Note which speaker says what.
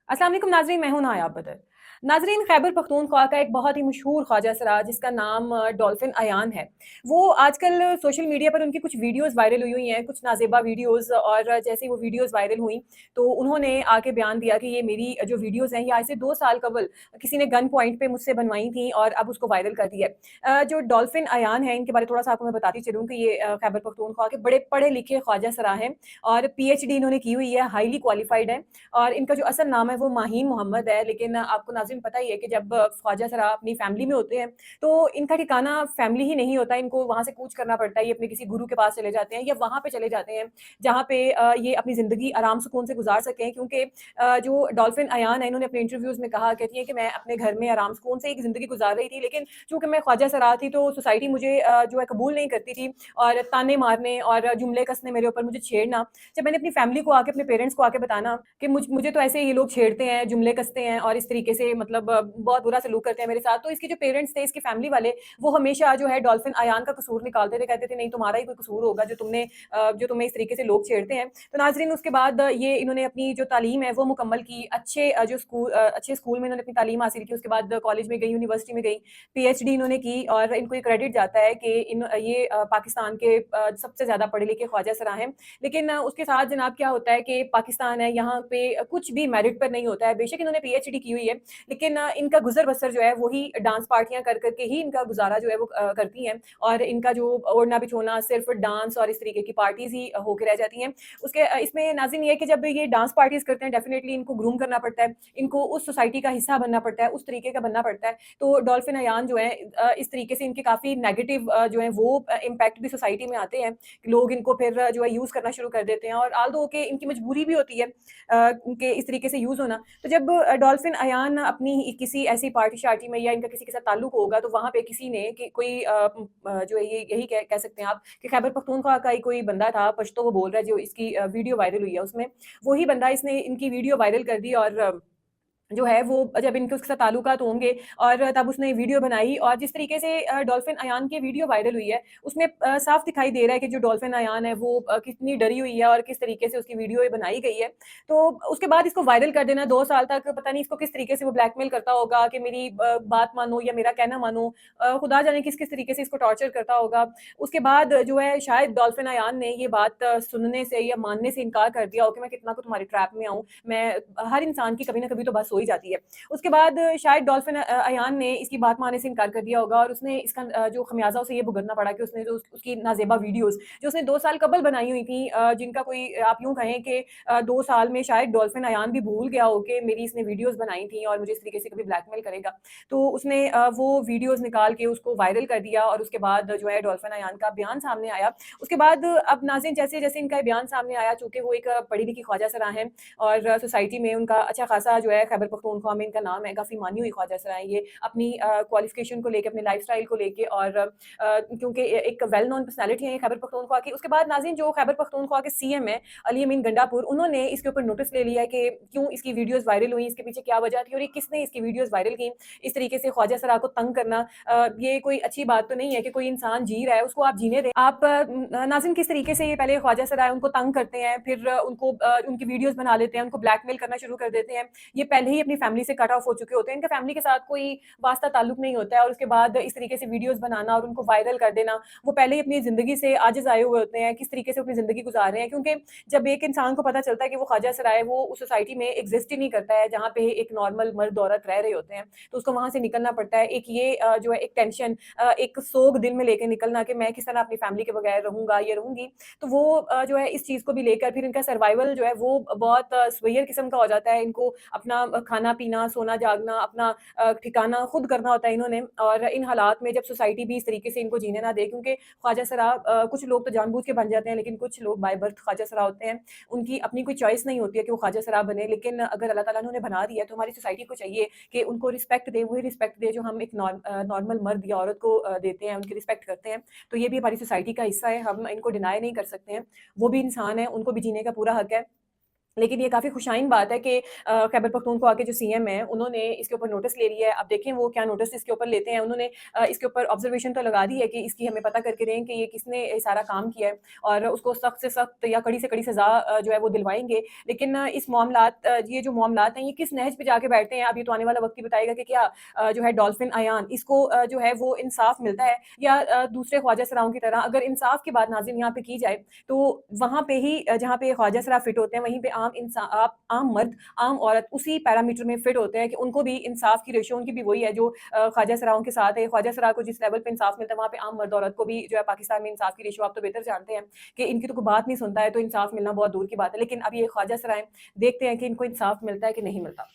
Speaker 1: अस्सलाम वालेकुम नाज़रीन, मैं हूं नायाब बदर। नाज़रीन, खैबर पख्तूनख्वा का एक बहुत ही मशहूर ख्वाजा सरा जिसका नाम डॉल्फिन अयान है, वो आजकल सोशल मीडिया पर उनकी कुछ वीडियोज़ वायरल हुई हुई हैं, कुछ नाज़ेबा वीडियोज़। और जैसे ही वो वीडियोज़ वायरल हुई, तो उन्होंने आके बयान दिया कि ये मेरी जो वीडियोज़ हैं, ये आज से 2 साल कबल किसी ने गन पॉइंट पे मुझसे बनवाई थी और अब उसको वायरल कर दिया है। जो डॉल्फिन अयान है, इनके बारे थोड़ा-सा आपको मैं बताती चलूँ कि ये खैबर पख्तूनख्वा के बड़े पढ़े-लिखे ख्वाजा सरा हैं और पीएचडी इन्होंने की हुई है, हाइली क्वालिफ़ाइड हैं। और इनका जो असल नाम है वो माहीन मोहम्मद है, लेकिन आपको नाज़रीन पता ही है कि जब ख्वाजा सरा अपनी फैमिली में होते हैं, तो इनका ठिकाना फैमिली ही नहीं होता, इनको वहाँ से कूच करना पड़ता है। ये अपने किसी गुरु के पास चले जाते हैं या वहाँ पे चले जाते हैं, जहाँ पे ये अपनी ज़िंदगी आराम सुकून से गुज़ार सकें, क्योंकि जो डॉल्फिन अयान है, इन्होंने अपने इंटरव्यूज़ में कहा कहती हैं कि मैं अपने घर में आराम सुकून से एक ज़िंदगी गुज़ार रही थी, लेकिन चूँकि मैं ख्वाजा सरा थी, तो सोसाइटी मुझे जो है कबूल नहीं करती थी और ताने मारने और जुमले कसने मेरे ऊपर, मुझे छेड़ना। जब मैंने अपनी फैमिली को आके, अपने पेरेंट्स को आके बताना कि मुझे तो ऐसे ये लोग छेड़ते हैं, जुमले कसते हैं और इस तरीके से मतलब बहुत बुरा सलूक करते हैं मेरे साथ। तो इसके जो पेरेंट्स थे, इसकी फैमिली वाले, वो हमेशा जो है डॉल्फिन अयान का कसूर निकालते थे, कहते थे नहीं तुम्हारा ही कोई कसूर होगा जो तुम्हें इस तरीके से लोग छेड़ते हैं। तो नाज़रीन, उसके बाद ये इन्होंने अपनी जो तालीम है वो मुकम्मल की, अच्छे स्कूल में इन्होंने अपनी तालीम हासिल की, उसके बाद कॉलेज में गई, यूनिवर्सिटी में गई, पीएचडी इन्होंने की और इनको ये क्रेडिट जाता है कि ये पाकिस्तान के सबसे ज़्यादा पढ़े लिखे ख्वाजा सरा हैं। लेकिन उसके साथ जनाब क्या होता है कि पाकिस्तान है, यहाँ पे कुछ भी मेरिट पर नहीं होता है। बेशक इन्होंने पीएचडी की हुई है, लेकिन इनका गुज़र-बसर जो है वही डांस पार्टियाँ कर के ही इनका गुज़ारा जो है वो करती हैं और इनका जो ओढ़ना-बिछोना सिर्फ़ डांस और इस तरीके की पार्टीज़ ही होके रह जाती हैं। इसमें नाज़रीन ये है कि जब ये डांस पार्टीज़ करते हैं, डेफ़िनिटली इनको ग्रूम करना पड़ता है, इनको उस सोसाइटी का हिस्सा बनना पड़ता है, उस तरीके का बनना पड़ता है। तो डॉल्फिन अयान जो है इस तरीके से इनके काफ़ी नेगेटिव जो है वो इम्पैक्ट भी सोसाइटी में आते हैं। लोग इनको फिर जो है यूज़ करना शुरू कर देते हैं और आल्दो कि इनकी मजबूरी भी होती है कि इस तरीके से यूज़ होना। तो जब डॉल्फिन अयान अपनी किसी ऐसी पार्टी-शार्टी में या इनका किसी के साथ ताल्लुक होगा, तो वहाँ पे किसी ने कि कोई जो है ये यही कह कह सकते हैं आप कि खैबर पख्तूनख्वा का ही कोई बंदा था, पश्तो वो बोल रहा है, जो इसकी वीडियो वायरल हुई है उसमें, वही बंदा इसने इनकी वीडियो वायरल कर दी और जो है वो जब इनके उसके साथ ताल्लुकात होंगे और तब उसने वीडियो बनाई और जिस तरीके से डॉल्फिन अयान की वीडियो वायरल हुई है, उसमें साफ दिखाई दे रहा है कि जो डॉल्फिन अयान है वो कितनी डरी हुई है और किस तरीके से उसकी वीडियो ये बनाई गई है। तो उसके बाद इसको वायरल कर देना 2 साल तक, पता नहीं इसको किस तरीके से वो ब्लैकमेल करता होगा कि मेरी बात मानो या मेरा कहना मानो। खुदा जाने किस-किस तरीके से इसको टॉर्चर करता होगा। उसके बाद जो है शायद डॉल्फिन अयान ने ये बात सुनने से या मानने से इनकार कर दिया हो कि मैं कितना को तुम्हारी ट्रैप में आऊँ। हर इंसान की कभी ना कभी तो बात हो ही जाती है। उसके बाद शायद डॉल्फिन अयान ने इसकी बात मानने से इनकार कर दिया होगा और उसने इसका जो खमियाजा उसे ये भुगतना पड़ा कि उसने जो उसकी नाजेबा वीडियोस जो उसने 2 साल कबल बनाई हुई थी, जिनका कोई आप यूं कहें कि 2 साल में शायद डॉल्फिन अयान भी भूल गया हो कि मेरी इसने वीडियोस बनाई थी और मुझे इस तरीके से कभी ब्लैकमेल करेगा। तो उसने वो वीडियोस निकाल के उसको वायरल कर दिया और उसके बाद जो है डॉल्फिन अयान का बयान सामने आया। उसके बाद अब नाज़रीन, जैसे जैसे इनका बयान सामने आया, चूंकि वो एक पढ़ी लिखी ख्वाजा सरा हैं और सोसाइटी में उनका अच्छा खासा जो है खैबर पख्तूनख्वा में इनका नाम है, काफ़ी मानी हुई ख्वाजा सरा हैं ये अपनी क्वालिफ़िकेशन को लेके, अपने लाइफ़स्टाइल को लेके और क्योंकि एक वेल नोन पर्सनैलिटी है ये खैबर पख्तूनख्वा की। उसके बाद नाज़रीन, जो खैबर पख्तूनख्वा के सीएम हैं अली अमीन गंडापुर, उन्होंने इसके ऊपर नोटिस ले लिया है कि क्यों इसकी वीडियोज़ वायरल हुई, इसके पीछे क्या वजह थी और ये किसने इसकी वीडियोज़ वायरल की। इस तरीके से ख्वाजा सरा को तंग करना ये कोई अच्छी बात तो नहीं है कि कोई इंसान जी रहा है, उसको आप जीने दें। आप नाज़रीन, किस तरीके से ये पहले ख्वाजा सरा है उनको तंग करते हैं, फिर उनकी वीडियोज़ बना लेते हैं, उनको ब्लैकमेल करना शुरू कर देते हैं। ये पहले ही अपनी फैमिली से कट ऑफ हो चुके होते हैं, इनका फैमिली के साथ कोई वास्ता ताल्लुक नहीं होता है और उसके बाद इस तरीके से वीडियोज़ बनाना और उनको वायरल कर देना, वो पहले ही अपनी ज़िंदगी से आजिज़ आए हुए होते हैं, किस तरीके से अपनी ज़िंदगी गुज़ार रहे हैं। क्योंकि जब एक इंसान को पता चलता है कि वो ख्वाजा सरा है, वो उस सोसाइटी में एग्ज़िस्ट ही नहीं करता है, जहाँ पे एक नॉर्मल मर्द-औरत रह रहे होते हैं, तो उसको वहाँ से निकलना पड़ता है। एक ये जो है एक टेंशन, एक सोग दिल में लेके निकलना कि मैं किस तरह अपनी फैमिली के बगैर रहूँगा या रहूँगी। तो वो जो है इस चीज़ को भी लेकर फिर इनका सर्वाइवल जो है वो बहुत सवैयर किस्म का हो जाता है। इनको अपना खाना-पीना, सोना-जागना, अपना ठिकाना खुद करना होता है इन्होंने। और इन हालात में जब सोसाइटी भी इस तरीके से इनको जीने ना दे, क्योंकि ख्वाजा सरा कुछ लोग तो जानबूझ के बन जाते हैं, लेकिन कुछ लोग बाय बर्थ ख्वाजा सरा होते हैं। उनकी अपनी कोई चॉइस नहीं होती है कि वो ख्वाजा सरा बने, लेकिन अगर अल्लाह ताला ने उन्हें बना दिया है, तो हमारी सोसाइटी को चाहिए कि उनको रिस्पेक्ट दे, वही रिस्पेक्ट दे जो हम एक नॉर्मल मर्द या औरत को देते हैं, उनकी रिस्पेक्ट करते हैं। तो ये भी हमारी सोसाइटी का हिस्सा है, हम इनको डिनाय नहीं कर सकते हैं। वो भी इंसान है, उनको भी जीने का पूरा हक है। लेकिन ये काफ़ी खुशाइन बात है कि खैबर पख्तूनख्वा के जो सीएम हैं, उन्होंने इसके ऊपर नोटिस ले लिया है। अब देखें वो क्या नोटिस इसके ऊपर लेते हैं। उन्होंने इसके ऊपर ऑब्ज़र्वेशन तो लगा दी है कि इसकी हमें पता करके दें कि ये किसने ये सारा काम किया है, और उसको सख्त से सख्त या कड़ी से कड़ी सज़ा जो है वो दिलवाएँगे। लेकिन इस मामलात ये जो मामलात हैं, ये किस नहज पे जाके बैठते हैं, अब ये तो आने वाला वक़्त ही बताएगा कि क्या जो है डॉल्फिन अयान इसको जो है वो इंसाफ़ मिलता है, या दूसरे ख्वाजा सराओं की तरह अगर इंसाफ़ की बात नाज़रीन यहाँ पे की जाए, तो वहाँ पे ही जहाँ पे ख्वाजा सरा फिट होते हैं, वहीं पे आम मर्द, आम औरत उसी पैरामीटर में फिट होते हैं कि उनको भी इंसाफ की रेशो उनकी भी वही है जो ख्वाजा सराओं के साथ है। ख्वाजा सरा को जिस लेवल पे इंसाफ मिलता है, वहाँ पे आम मर्द औरत को भी जो है पाकिस्तान में इंसाफ की रेशो आप तो बेहतर जानते हैं कि इनकी तो कोई बात नहीं सुनता है, तो इंसाफ मिलना बहुत दूर की बात है। लेकिन अब ये ख्वाजा सरा हैं, देखते हैं कि इनको इंसाफ मिलता है कि नहीं मिलता।